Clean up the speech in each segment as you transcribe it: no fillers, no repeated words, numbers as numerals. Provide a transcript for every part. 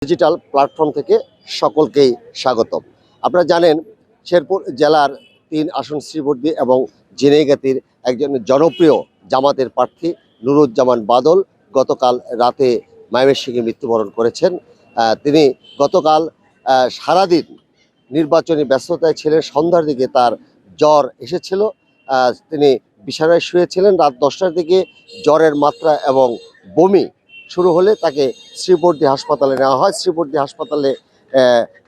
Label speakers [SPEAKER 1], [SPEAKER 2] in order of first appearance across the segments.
[SPEAKER 1] Digital platform থেকে সকলকেই স্বাগতম। আপনারা জানেন শেরপুর জেলার ৩ আসন শ্রীবর্দী এবং ঝিনাইগাতীর একজন জনপ্রিয় জামাতের প্রার্থী নুরুজ্জামান বাদল গতকাল রাতে ময়মনসিংহে মৃত্যুবরণ করেছেন। তিনি গতকাল সারাদিন নির্বাচনী ব্যস্ততায় ছিলেন। সন্ধ্যার দিকে তার জ্বর এসেছিল। তিনি বিছানায় শুয়েছিলেন। রাত 10টার দিকে জ্বরের মাত্রা এবং বমি শুরু হলে তাকে শ্রীবর্দী হাসপাতালে নেওয়া হয়। শ্রীবর্দী হাসপাতালে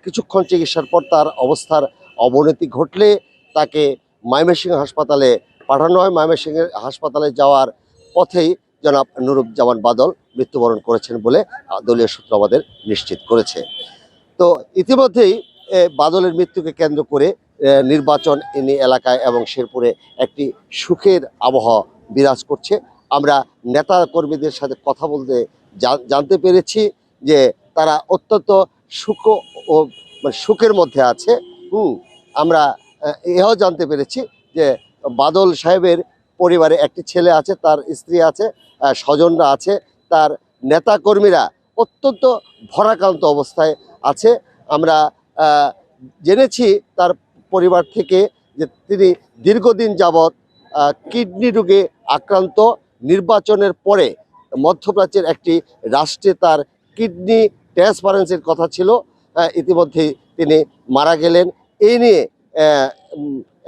[SPEAKER 1] কিছুক্ষণ চিকিৎসার পর তার অবস্থার অবনতি ঘটলে তাকে ময়মনসিংহ হাসপাতালে পাঠানো হয়। ময়মনসিংহের হাসপাতালে যাওয়ার পথেই জনাব নুরুজ্জামান বাদল মৃত্যুবরণ করেছেন বলে দলীয় সূত্র আমাদের নিশ্চিত করেছে। তো ইতিমধ্যেই বাদলের মৃত্যুকে কেন্দ্র করে নির্বাচন এলাকায় এবং শেরপুরে একটি সুখের আবহাওয়া বিরাজ করছে। আমরা নেতা কর্মীদের সাথে কথা বলতে জানতে পেরেছি যে তারা অত্যন্ত সুখ ও সুখের মধ্যে আছে। আমরা এও জানতে পেরেছি যে বাদল সাহেবের পরিবারে একটি ছেলে আছে, তার স্ত্রী আছে, স্বজনরা আছে, তার নেতা কর্মীরা অত্যন্ত ভরাক্রান্ত অবস্থায় আছে। আমরা জেনেছি তার পরিবার থেকে যে তিনি দীর্ঘদিন যাবৎ কিডনি রোগে আক্রান্ত। নির্বাচনের পরে মধ্যপ্রাচ্যের একটি রাষ্ট্রে তার কিডনি ট্রান্সপ্লান্টের কথা ছিল। ইতিমধ্যেই তিনি মারা গেলেন। এই নিয়ে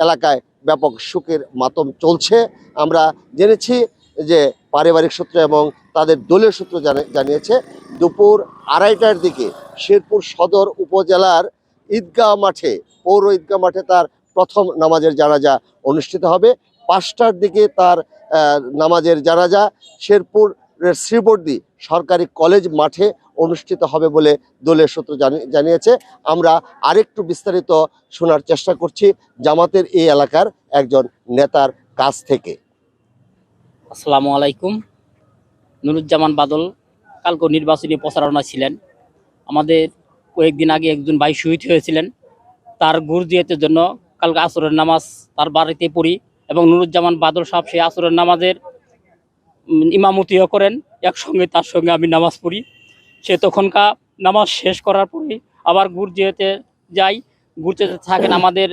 [SPEAKER 1] এলাকায় ব্যাপক শোকের মাতম চলছে। আমরা জেনেছি যে পারিবারিক সূত্র এবং তাদের দলীয় সূত্র জানিয়েছে দুপুর 2:30টার দিকে শেরপুর সদর উপজেলার ঈদগাহ মাঠে, পৌর ঈদগাহ মাঠে তার প্রথম নামাজের জানাজা অনুষ্ঠিত হবে। 5টার দিকে তার নামাজের জানাজা শেরপুর শ্রীবর্দী সরকারি কলেজ মাঠে অনুষ্ঠিত হবে বলে দলীয় সূত্র জানিয়েছে। আমরা আরেকটু বিস্তারিত শোনার চেষ্টা করছি জামাতের এই এলাকার একজন নেতার কাছ থেকে।
[SPEAKER 2] আসসালামু আলাইকুম। নুরুজ্জামান বাদল কালকে নির্বাচনী প্রচারণা ছিলেন। আমাদের কয়েকদিন আগে একজন ভাই শহীদ হয়েছিলেন। তার গুরজিয়াতের জন্য কালকে আসরের নামাজ তার বাড়িতে পড়ি এবং নুরুজ্জামান বাদল সাহেব সেই আসরের নামাজের ইমামতিও করেন। একসঙ্গে তার সঙ্গে আমি নামাজ পড়ি। সে তখনকার নামাজ শেষ করার পরে আবার গুরজিয়াতে যাই। গুরজিয়াতে থাকেন আমাদের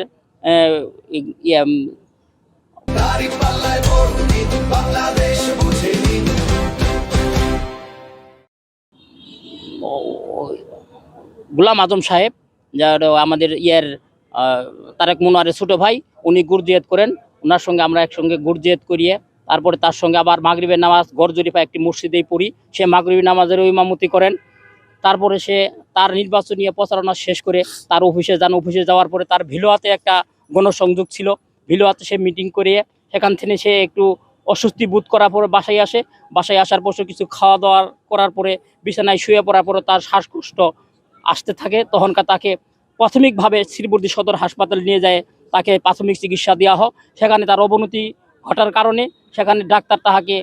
[SPEAKER 2] গোলাম আজম সাহেব, যার আমাদের তারেক মনোয়ারের ছোটো ভাই, উনি গুরজিয়াত করেন। ওনার সঙ্গে আমরা একসঙ্গে গুরজিয়াত করিয়ে তারপরে তার সঙ্গে আবার মাগরিবের নামাজ গড়জরিফা একটি মসজিদেই পড়ি। সে মাগরিবের নামাজেরও ইমামতি করেন। তারপরে সে তার নির্বাচনী প্রচারণা শেষ করে তার অফিসে যান। অফিসে যাওয়ার পরে তার ভিলোয়াতে একটা গণসংযোগ ছিল। ভিলোয়াতে সে মিটিং করিয়ে সেখান থেকে সে একটু অস্বস্তি বোধ করার পরে বাসায় আসে। বাসায় আসার পর কিছু খাওয়া দাওয়া করার পরে বিছানায় শুয়ে পড়ার পরে তার শ্বাসকষ্ট আসতে থাকে। তখনকার তাকে প্রাথমিকভাবে শ্রীবর্দী সদর হাসপাতালে নিয়ে যায়, তাকে প্রাথমিক চিকিৎসা দেওয়া হয়। সেখানে তার অবনতি ঘটার কারণে সেখানে ডাক্তার তাহাকে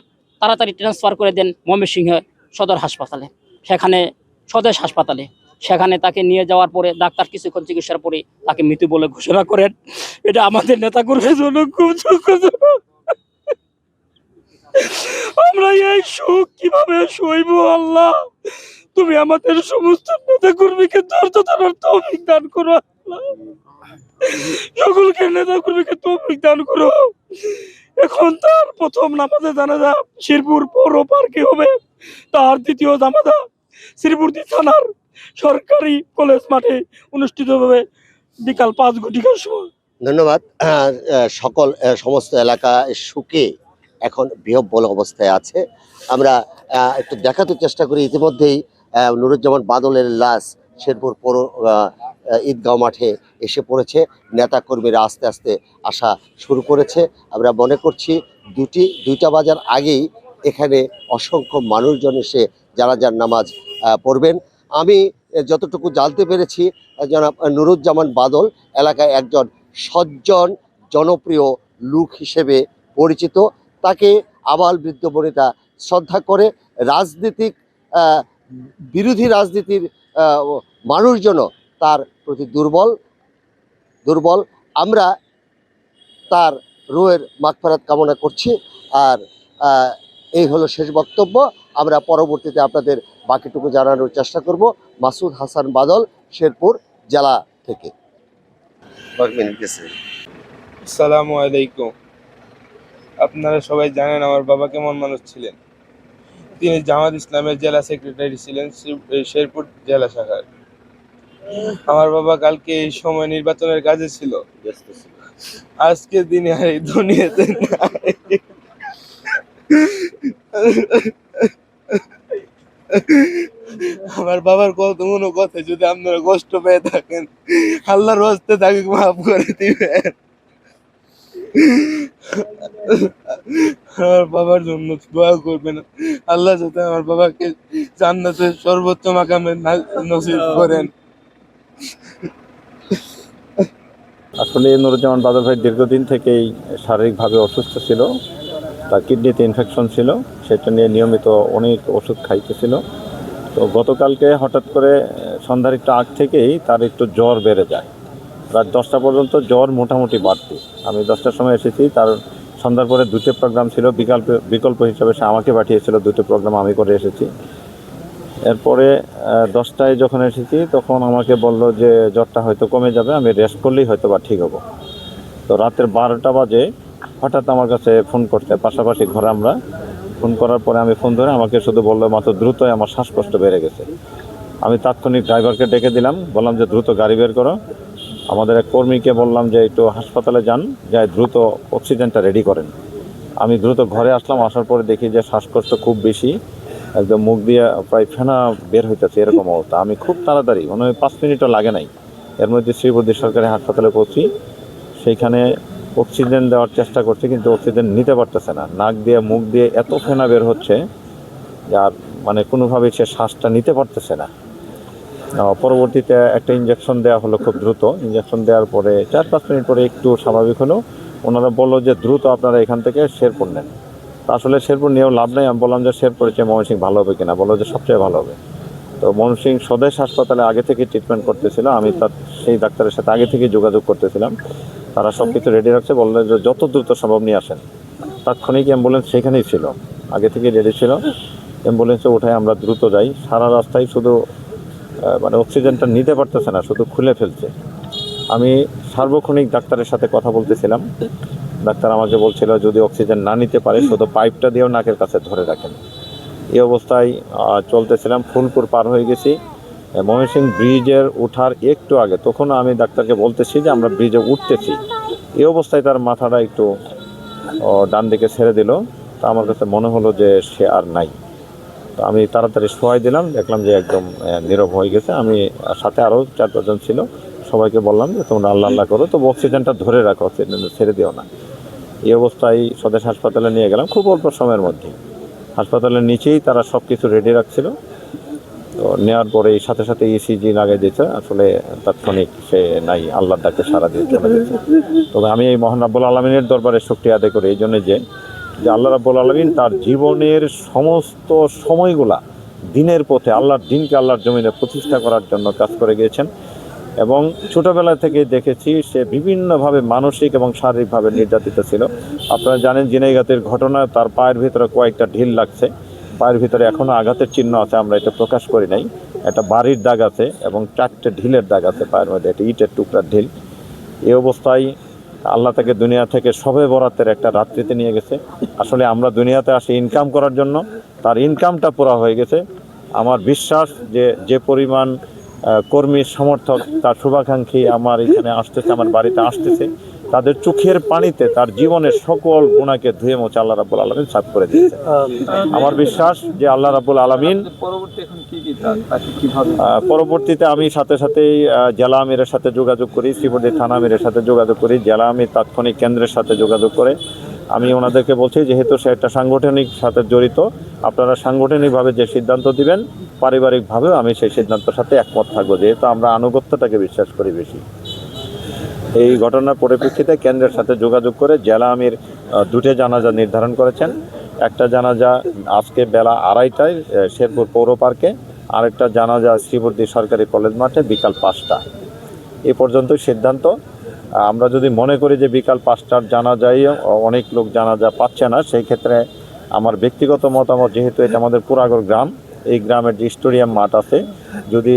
[SPEAKER 2] তাড়াতাড়ি ট্রান্সফার করে দেন ময়মনসিংহ সদর হাসপাতালে, সেখানে স্বদেশ হাসপাতালে। সেখানে তাকে নিয়ে যাওয়ার পরে ডাক্তার কিছুক্ষণ চিকিৎসার পরে তাকে মৃত্যু বলে ঘোষণা করেন। এটা আমাদের নেতাকর্মীর জন্য খুব দুঃখজনক। আমরা এই শোক কিভাবে সইব? আল্লাহ, তুমি আমাদের সমস্ত নেতা কর্মীকে ধৈর্য ধরার তৌফিক দান করো। আল্লাহ, সকলকে নেতা কর্মীকে তৌফিক দান করো। এখন তার প্রথম নামাজে জানাজা শেরপুর পৌর পার্কে হবে। তার দ্বিতীয় জানাজা শ্রীবর্দী থানার সরকারি কলেজ মাঠে অনুষ্ঠিত হবে বিকাল 5 ঘটিকার সময়।
[SPEAKER 1] ধন্যবাদ। সমস্ত এলাকা সুখে এখন বিহ্বল অবস্থায় আছে। আমরা একটু দেখাতে চেষ্টা করি। ইতিমধ্যেই নুরুজ্জামান বাদলের লাশ শেরপুর পৌর ঈদগাঁও মাঠে এসে পড়েছে। নেতা কর্মীরা আস্তে আস্তে আসা শুরু করেছে। আমরা মনে করছি 2টা বাজার আগেই এখানে অসংখ্য মানুষজন এসে জানাজার নামাজ পড়বেন। আমি যতটুকু জানতে পেরেছি, জনাব নুরুজ্জামান বাদল এলাকায় একজন সজ্জন জনপ্রিয় লোক হিসেবে পরিচিত। তাকে আবাল বৃদ্ধ বনিতা শ্রদ্ধা করে। রাজনীতিক বিরোধী রাজনীতির মানুষজন তার প্রতি দুর্বল। আমরা তার রুহের মাগফিরাত কামনা করছি। আর এই হলো শেষ বক্তব্য। আমরা পরবর্তীতে আপনাদের বাকিটুকু জানানোর চেষ্টা করব। মাসুদ হাসান বাদল, শেরপুর জেলা থেকে।
[SPEAKER 3] আসসালামু আলাইকুম। আপনারা সবাই জানেন আমার বাবা কেমন মানুষ ছিলেন। তিনি জামাত ইসলামের জেলা সেক্রেটারি ছিলেন শেরপুর জেলা শাখার। আমার বাবা কালকে এই সময় নির্বাচনের কাজে ছিল, আজকের দিনে আর এই দুনিয়াতে নাই। আমার বাবার কোনো কথা যদি আপনারা কষ্ট পেয়ে থাকেন, আল্লাহর হস্তে তাকে মাফ করে দিবেন। আমার বাবার জন্য দোয়া করবেন, আল্লাহ যাতে আমার বাবাকে জান্নাতের সর্বোচ্চ মাকামে নসিব করেন।
[SPEAKER 4] আসলে নুরুজ্জামান বাদল ভাই দীর্ঘদিন থেকেই শারীরিকভাবে অসুস্থ ছিল। তার কিডনিতে ইনফেকশন ছিল, সেটা নিয়ে নিয়মিত অনেক ওষুধ খাইতেছিল। তো গতকালকে হঠাৎ করে সন্ধ্যার একটু আগ থেকেই তার একটু জ্বর বেড়ে যায়। রাত 10টা পর্যন্ত জ্বর মোটামুটি বাড়তি। আমি 10টার সময় এসেছি, তার সন্ধ্যার পরে 2টে প্রোগ্রাম ছিল, বিকল্প হিসাবে সে আমাকে পাঠিয়েছিল, 2টে প্রোগ্রাম আমি করে এসেছি। এরপরে 10টায় যখন এসেছি তখন আমাকে বলল যে জ্বরটা হয়তো কমে যাবে, আমি রেস্ট করলেই হয়তো বা ঠিক হবো। তো রাতের 12টা বাজে হঠাৎ আমার কাছে ফোন করতে, পাশাপাশি ঘরে আমরা ফোন করার পরে আমি ফোন ধরে আমাকে শুধু বললো মাত্র দ্রুতই আমার শ্বাসকষ্ট বেড়ে গেছে। আমি তাৎক্ষণিক ড্রাইভারকে ডেকে দিলাম, বললাম যে দ্রুত গাড়ি বের করো। আমাদের এক কর্মীকে বললাম যে একটু হাসপাতালে যান, যাই দ্রুত অক্সিজেনটা রেডি করেন। আমি দ্রুত ঘরে আসলাম, আসার পরে দেখি যে শ্বাসকষ্ট খুব বেশি, একদম মুখ দিয়ে প্রায় ফেনা বের হইতেছে, এরকম অবস্থা। আমি খুব তাড়াতাড়ি, মনে হয় 5 মিনিটও লাগে নাই, এর মধ্যে শ্রীপুর সরকারি হাসপাতালে পৌঁছি। সেইখানে অক্সিজেন দেওয়ার চেষ্টা করছে, কিন্তু অক্সিজেন নিতে পারতেছে না। নাক দিয়ে মুখ দিয়ে এত ফেনা বের হচ্ছে যার মানে কোনোভাবেই সে শ্বাসটা নিতে পারতেছে না। পরবর্তীতে একটা ইঞ্জেকশন দেওয়া হলো খুব দ্রুত। ইঞ্জেকশন দেওয়ার পরে 4-5 মিনিট পরে একটু স্বাভাবিক হলো। ওনারা বললো যে দ্রুত আপনারা এখান থেকে শেরপুর নেন। তা আসলে শেরপুর নিয়েও লাভ নেই। আমি বললাম যে শেরপুরের চেয়ে ময়মনসিংহ ভালো হবে কিনা, বললো যে সবচেয়ে ভালো হবে। তো ময়মনসিংহ স্বদেশ হাসপাতালে আগে থেকে ট্রিটমেন্ট করতেছিল, আমি তার সেই ডাক্তারের সাথে আগে থেকে যোগাযোগ করতেছিলাম। তারা সব কিছু রেডি রাখছে, বললেন যে যত দ্রুত সম্ভব নিয়ে আসেন। তাৎক্ষণিক অ্যাম্বুলেন্স সেখানেই ছিল, আগে থেকে রেডি ছিল। অ্যাম্বুলেন্সে উঠায় আমরা দ্রুত যাই। সারা রাস্তায় শুধু মানে অক্সিজেনটা নিতে পারতেছে না, শুধু খুলে ফেলছে। আমি সার্বক্ষণিক ডাক্তারের সাথে কথা বলতেছিলাম। ডাক্তার আমাকে বলছিল যদি অক্সিজেন না নিতে পারে শুধু পাইপটা দিয়েও নাকের কাছে ধরে রাখেন। এই অবস্থায় চলতেছিলাম। ফুলপুর পার হয়ে গেছি, ময়মনসিংহ ব্রিজের ওঠার একটু আগে, তখন আমি ডাক্তারকে বলতেছি যে আমরা ব্রিজে উঠতেছি। এই অবস্থায় তার মাথাটা একটু ডান দিকে ছেড়ে দিল। তা আমার কাছে মনে হলো যে সে আর নাই। তো আমি তাড়াতাড়ি শোয়াই দিলাম, দেখলাম যে একদম নীরব হয়ে গেছে। আমি সাথে আরও 4-5 জন ছিল, সবাইকে বললাম যে তোমরা আল্লাহ আল্লাহ করো, তবু অক্সিজেনটা ধরে রাখো, অক্সিজেনটা ছেড়ে দিও না। এই অবস্থায় স্বদেশ হাসপাতালে নিয়ে গেলাম খুব অল্প সময়ের মধ্যে। হাসপাতালের নিচেই তারা সব কিছু রেডি রাখছিল। তো নেওয়ার পরে সাথে সাথে ইসিজি লাগাই দিয়েছে। আসলে তাৎক্ষণিক সে নাই, আল্লাহর ডাকে সারা দিয়ে চলে গেছে। তবে আমি এই মহান রাব্বুল আলামিনের দরবারে শুকরিয়া আদায় করি এই জন্য যে আল্লাহ রাব্বুল আলামিন তার জীবনের সমস্ত সময়গুলা দিনের পথে, আল্লাহর দিনকে আল্লাহর জমিনে প্রতিষ্ঠা করার জন্য কাজ করে গিয়েছেন। এবং ছোটোবেলা থেকে দেখেছি সে বিভিন্নভাবে মানসিক এবং শারীরিকভাবে নির্যাতিত ছিল। আপনারা জানেন জিনাইগাতির ঘটনা, তার পায়ের ভিতরে কয়েকটা ঢিল লাগছে, পায়ের ভিতরে এখনও আঘাতের চিহ্ন আছে, আমরা এটা প্রকাশ করি নাই। একটা বাড়ির দাগ আছে এবং 4টে ঢিলের দাগ আছে পায়ের মধ্যে, একটা ইটের টুকরার ঢিল। এই অবস্থায় আল্লাহ তাকে দুনিয়া থেকে শবে বরাতের একটা রাত্রিতে নিয়ে গেছে। আসলে আমরা দুনিয়াতে আসি ইনকাম করার জন্য, তার ইনকামটা পুরা হয়ে গেছে। আমার বিশ্বাস যে পরিমাণ কর্মী সমর্থক, তার শুভাকাঙ্ক্ষী আমার এখানে আসতেছে, আমার বাড়িতে আসতেছে, তাদের চোখের পানিতে তার জীবনের সকল গুণাকে ধুয়ে মুছে আল্লাহ রাব্বুল আলামিন সাফ করে দিয়েছে। আমার বিশ্বাস যে আল্লাহ রাব্বুল আলামিন পরবর্তীতে আমি সাথে সাথেই জেলা আমিরের সাথে যোগাযোগ করি, শ্রীপুর থানা আমিরের সাথে যোগাযোগ করি, জেলা আমির তাৎক্ষণিক কেন্দ্রের সাথে যোগাযোগ করে আমি ওনাদেরকে বলছি যেহেতু সে একটা সাংগঠনিক সাথে জড়িত, আপনারা সাংগঠনিকভাবে যে সিদ্ধান্ত দিবেন পারিবারিকভাবেও আমি সেই সিদ্ধান্তের সাথে একমত থাকবো, যেহেতু আমরা আনুগত্যটাকে বিশ্বাস করি বেশি। এই ঘটনার পরিপ্রেক্ষিতে কেন্দ্রের সাথে যোগাযোগ করে জেলা আমির 2টে জানাজা নির্ধারণ করেছেন। একটা জানাজা আজকে বেলা 2:30টায় শেরপুর পৌর পার্কে, আরেকটা জানাজা শ্রীবর্দী সরকারি কলেজ মাঠে বিকাল 5টা। এ পর্যন্তই সিদ্ধান্ত। আমরা যদি মনে করি যে বিকাল 5টার জানাজায় অনেক লোক জানাজা পাচ্ছে না, সেই ক্ষেত্রে আমার ব্যক্তিগত মতামত, যেহেতু এটা আমাদের পুরাগড় গ্রাম, এই গ্রামের যে স্টেডিয়াম মাঠ আছে, যদি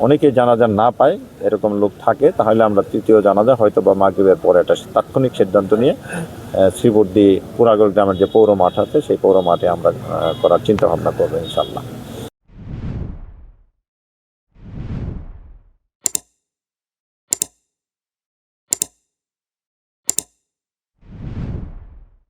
[SPEAKER 4] অনেকে জানাজা না পায়, এরকম লোক থাকে, তাহলে আমরা তৃতীয় জানাজা হয়তো বা মাগরিবের পরে একটা তাৎক্ষণিক সিদ্ধান্ত নিয়ে শ্রীবর্দী পুরাগড় গ্রামের যে পৌর মাঠ আছে সেই পৌর মাঠে আমরা করার চিন্তা ভাবনা করবো ইনশাল্লাহ।